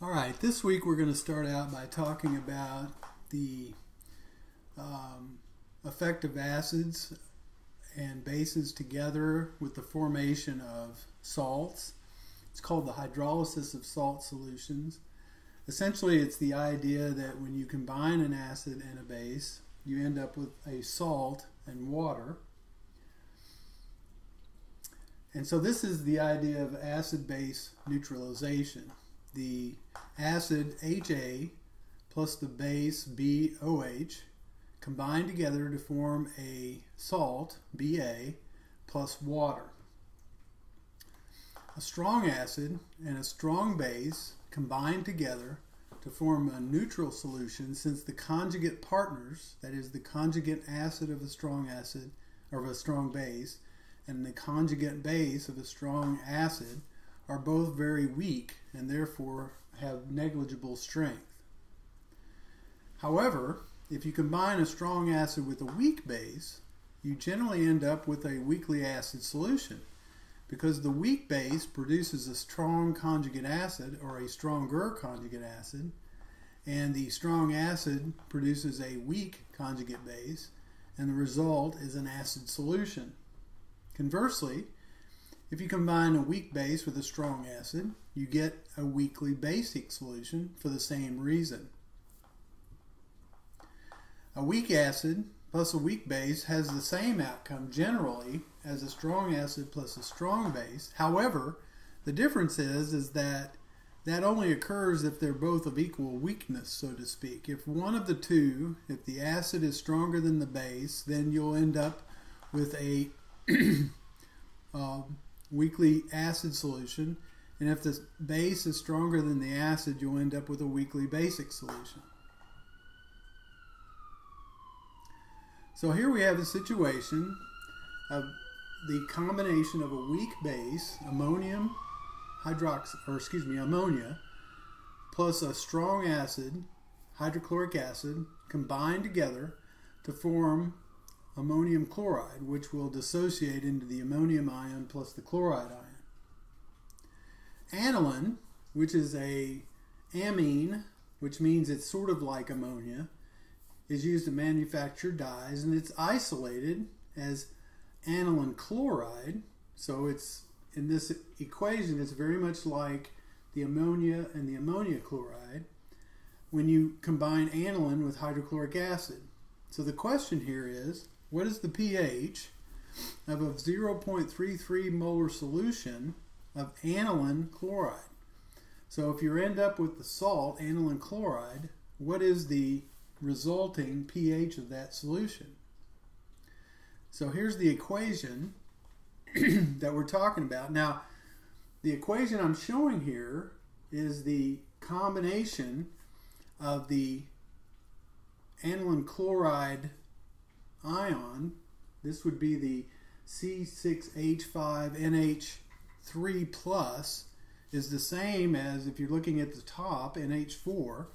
All right, this week we're going to start out by talking about the effect of acids and bases together with the formation of salts. It's called the hydrolysis of salt solutions. Essentially, it's the idea that when you combine an acid and a base, you end up with a salt and water. And so this is the idea of acid-base neutralization. The acid HA plus the base BOH combine together to form a salt BA plus water. A strong acid and a strong base combine together to form a neutral solution, since the conjugate partners, that is the conjugate acid of a strong acid or of a strong base and the conjugate base of a strong acid, are both very weak and therefore have negligible strength. However, if you combine a strong acid with a weak base, you generally end up with a weakly acid solution, because the weak base produces a strong conjugate acid or a stronger conjugate acid, and the strong acid produces a weak conjugate base, and the result is an acid solution. Conversely, if you combine a weak base with a strong acid, you get a weakly basic solution for the same reason. A weak acid plus a weak base has the same outcome generally as a strong acid plus a strong base. However, the difference is that only occurs if they're both of equal weakness, so to speak. If one of the two, if the acid is stronger than the base, then you'll end up with a weakly acid solution, and if the base is stronger than the acid, you'll end up with a weakly basic solution. So here we have a situation of the combination of a weak base, ammonia, plus a strong acid, hydrochloric acid, combined together to form ammonium chloride, which will dissociate into the ammonium ion plus the chloride ion. Aniline, which is a amine, which means it's sort of like ammonia, is used to manufacture dyes, and it's isolated as aniline chloride. So it's in this equation, it's very much like the ammonia and the ammonia chloride when you combine aniline with hydrochloric acid. So the question here is, what is the pH of a 0.33 molar solution of aniline chloride? So if you end up with the salt, aniline chloride, what is the resulting pH of that solution? So here's the equation that we're talking about. Now, the equation I'm showing here is the combination of the aniline chloride ion. This would be the C6H5NH3 plus, is the same as, if you're looking at the top, NH4,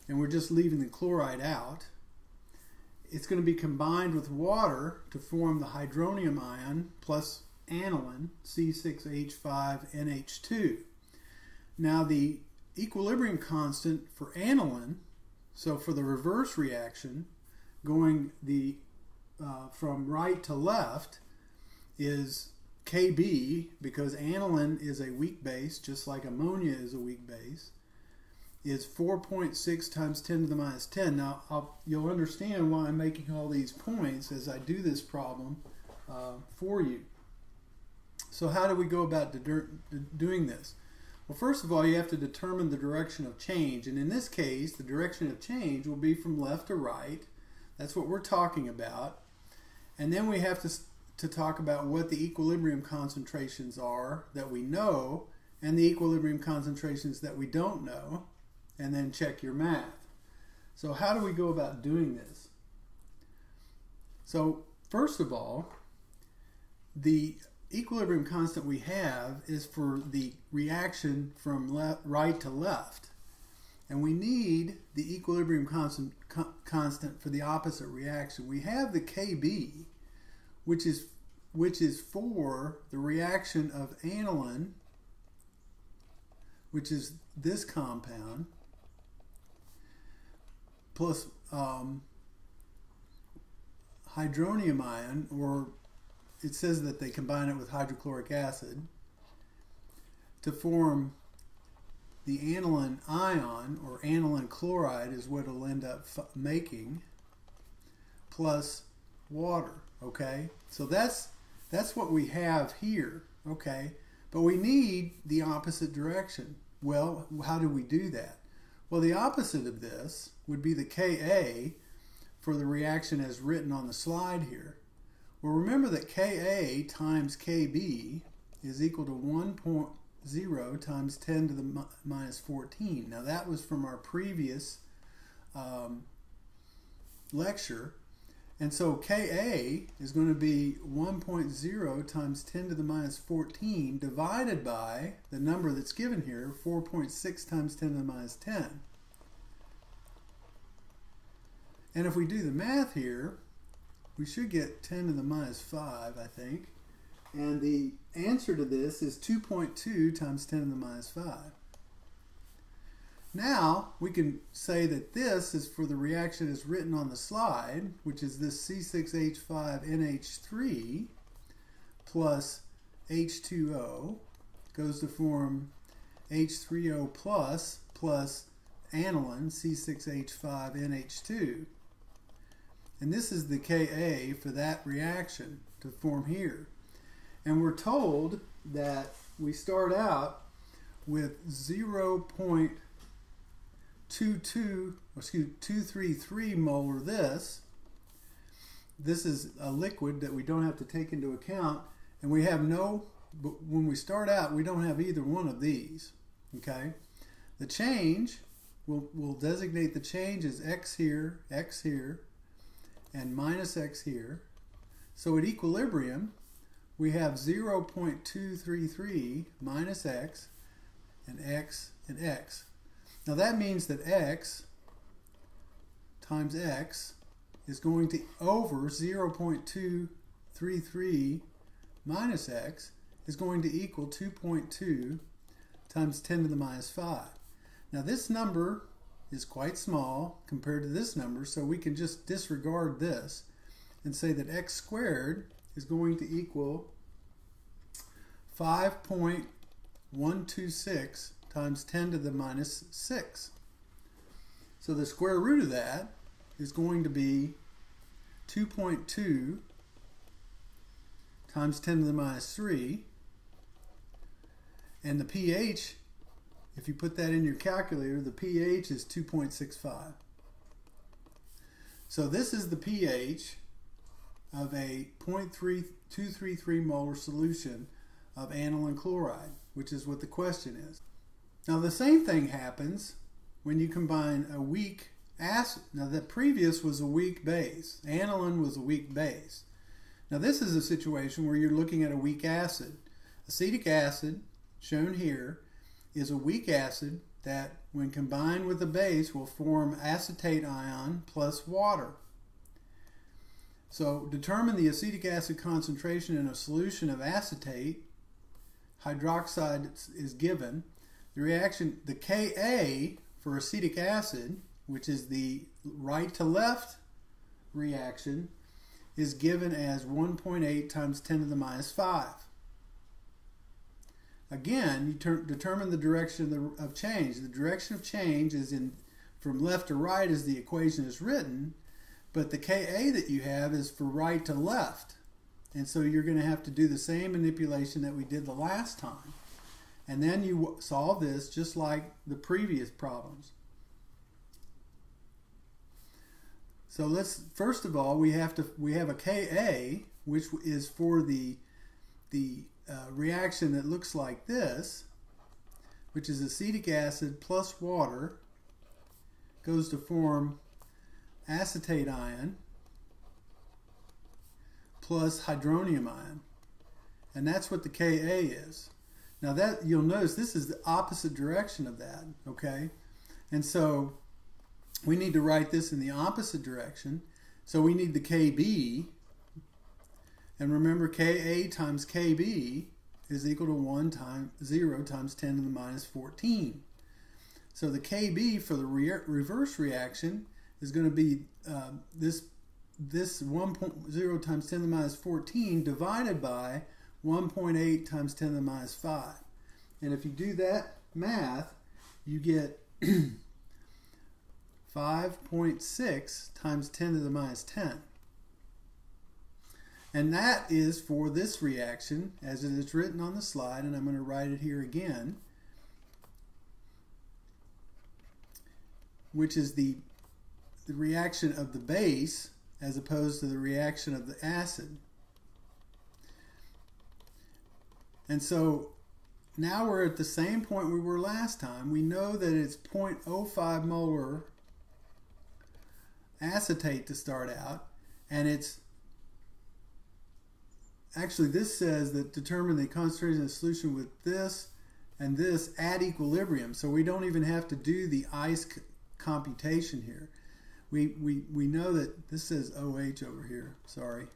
and we're just leaving the chloride out. It's going to be combined with water to form the hydronium ion plus aniline, C6H5NH2. Now the equilibrium constant for aniline, so for the reverse reaction, going from right to left, is Kb, because aniline is a weak base, just like ammonia is a weak base, is 4.6 times 10 to the minus 10. Now, you'll understand why I'm making all these points as I do this problem for you. So how do we go about doing this? Well, first of all, you have to determine the direction of change. And in this case, the direction of change will be from left to right. That's what we're talking about. And then we have to talk about what the equilibrium concentrations are that we know and the equilibrium concentrations that we don't know, and then check your math. So how do we go about doing this? So first of all, the equilibrium constant we have is for the reaction from right to left. And we need the equilibrium constant for the opposite reaction. We have the Kb, which is for the reaction of aniline which is this compound, plus hydronium ion, or it says that they combine it with hydrochloric acid to form the aniline ion, or aniline chloride is what it'll end up making, plus water. Okay, so that's what we have here. Okay, but we need the opposite direction. Well, how do we do that? Well, the opposite of this would be the Ka for the reaction as written on the slide here. Well, remember that Ka times Kb is equal to 1.0 times 10 to the minus 14. Now that was from our previous lecture. And so Ka is going to be 1.0 times 10 to the minus 14 divided by the number that's given here, 4.6 times 10 to the minus 10. And if we do the math here, we should get 10 to the minus 5, I think. And the answer to this is 2.2 times 10 to the minus 5. Now, we can say that this is for the reaction as written on the slide, which is this C6H5NH3 plus H2O goes to form H3O plus aniline C6H5NH2. And this is the Ka for that reaction to form here. And we're told that we start out with 233 molar this. This is a liquid that we don't have to take into account, and we have but when we start out, we don't have either one of these. Okay? The change, we'll designate the change as x here, and minus x here. So at equilibrium, we have 0.233 minus x, and x, and x. Now that means that x times x is going to over 0.233 minus x is going to equal 2.2 times 10 to the minus 5. Now this number is quite small compared to this number, so we can just disregard this and say that x squared is going to equal 5.126 times 10 to the minus 6. So the square root of that is going to be 2.2 times 10 to the minus 3. And the pH, if you put that in your calculator, the pH is 2.65. So this is the pH of a 0.233 molar solution of aniline chloride, which is what the question is. Now the same thing happens when you combine a weak acid. Now the previous was a weak base. Aniline was a weak base. Now this is a situation where you're looking at a weak acid. Acetic acid, shown here, is a weak acid that when combined with a base will form acetate ion plus water. So determine the acetic acid concentration in a solution of acetate. Hydroxide is given. The reaction, the Ka for acetic acid, which is the right to left reaction, is given as 1.8 times 10 to the minus 5. Again, you determine the direction of change. The direction of change is from left to right as the equation is written, but the Ka that you have is for right to left. And so you're going to have to do the same manipulation that we did the last time. And then you solve this just like the previous problems. So let's, first of all, we have a Ka, which is for the reaction that looks like this, which is acetic acid plus water goes to form acetate ion plus hydronium ion. And that's what the Ka is. Now that you'll notice this is the opposite direction of that, okay? And so we need to write this in the opposite direction. So we need the Kb, and remember Ka times Kb is equal to 1 times 0 times 10 to the minus 14. So the Kb for the reverse reaction is going to be this 1.0 times 10 to the minus 14 divided by 1.8 times 10 to the minus 5. And if you do that math, you get 5.6 times 10 to the minus 10. And that is for this reaction as it is written on the slide, and I'm going to write it here again, which is the reaction of the base as opposed to the reaction of the acid. And so now we're at the same point we were last time. We know that it's 0.05 molar acetate to start out, and it's actually, this says that determine the concentration of the solution with this and this at equilibrium. So we don't even have to do the ice computation here. We know that this says OH over here. Sorry.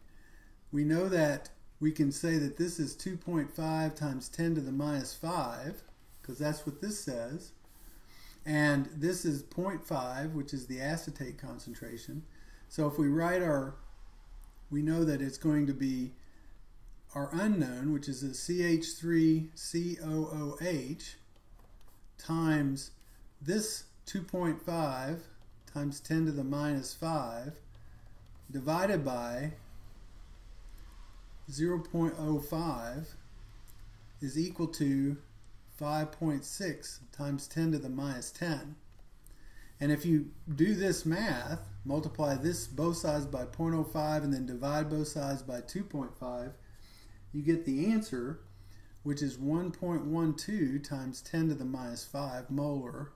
We know that we can say that this is 2.5 times 10 to the minus 5, because that's what this says. And this is 0.5, which is the acetate concentration. So if we write we know that it's going to be our unknown, which is a CH3COOH, times this 2.5 times 10 to the minus 5 divided by 0.05 is equal to 5.6 times 10 to the minus 10. And if you do this math, multiply this both sides by 0.05 and then divide both sides by 2.5, you get the answer, which is 1.12 times 10 to the minus 5 molar,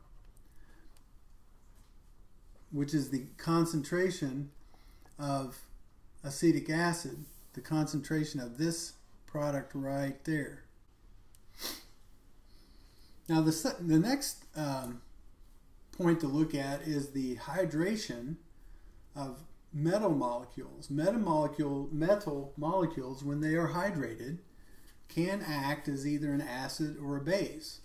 which is the concentration of acetic acid, the concentration of this product right there. Now the next point to look at is the hydration of metal molecules. Metal molecules, when they are hydrated, can act as either an acid or a base.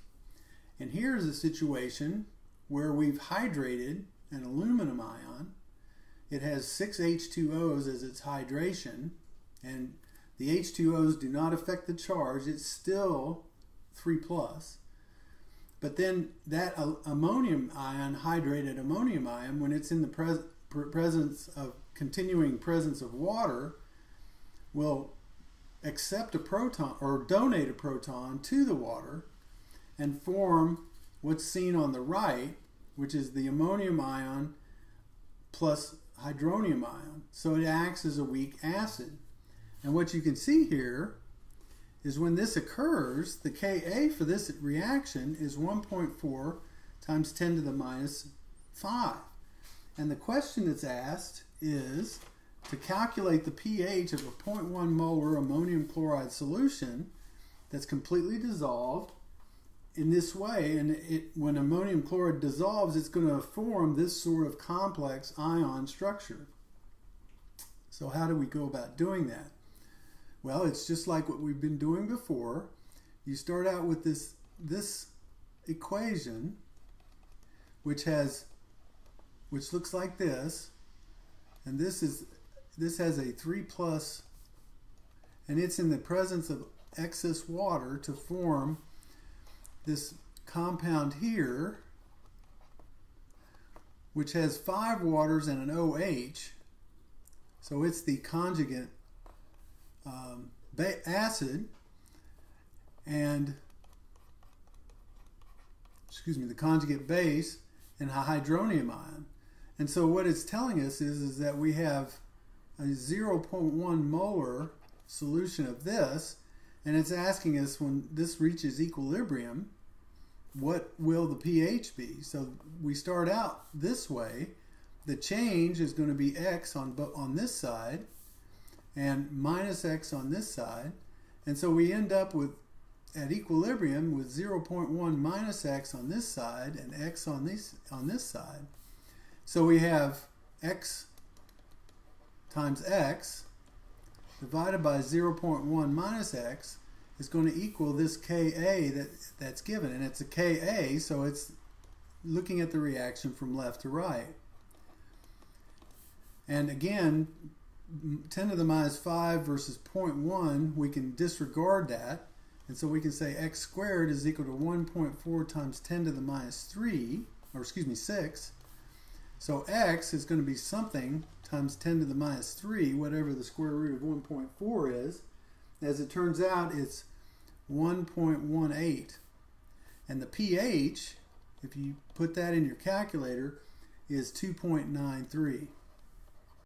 And here's a situation where we've hydrated an aluminum ion. It has 6 H2O's as its hydration, and the H2O's do not affect the charge. It's still 3+. But then that ammonium ion, hydrated ammonium ion, when it's in the continuing presence of water, will accept a proton or donate a proton to the water and form what's seen on the right, which is the ammonium ion plus hydronium ion. So it acts as a weak acid. And what you can see here is when this occurs, the Ka for this reaction is 1.4 times 10 to the minus 5. And the question that's asked is to calculate the pH of a 0.1 molar ammonium chloride solution that's completely dissolved in this way. And when ammonium chloride dissolves, it's going to form this sort of complex ion structure. So how do we go about doing that? Well, it's just like what we've been doing before. You start out with this equation, which looks like this, and this has a 3+, and it's in the presence of excess water to form this compound here, which has 5 waters and an OH. So it's the conjugate acid, and the conjugate base, and a hydronium ion. And so what it's telling us is that we have a 0.1 molar solution of this, and it's asking us when this reaches equilibrium, what will the pH be? So we start out this way. The change is going to be X on this side and minus X on this side. And so we end up with, at equilibrium, with 0.1 minus X on this side and X on this side. So we have X times X divided by 0.1 minus X, is going to equal this Ka that's given. And it's a Ka, so it's looking at the reaction from left to right. And again, 10 to the minus 5 versus 0.1, we can disregard that. And so we can say x squared is equal to 1.4 times 10 to the minus 3, or excuse me, 6. So x is going to be something times 10 to the minus 3, whatever the square root of 1.4 is. As it turns out, it's 1.18. And the pH, if you put that in your calculator, is 2.93.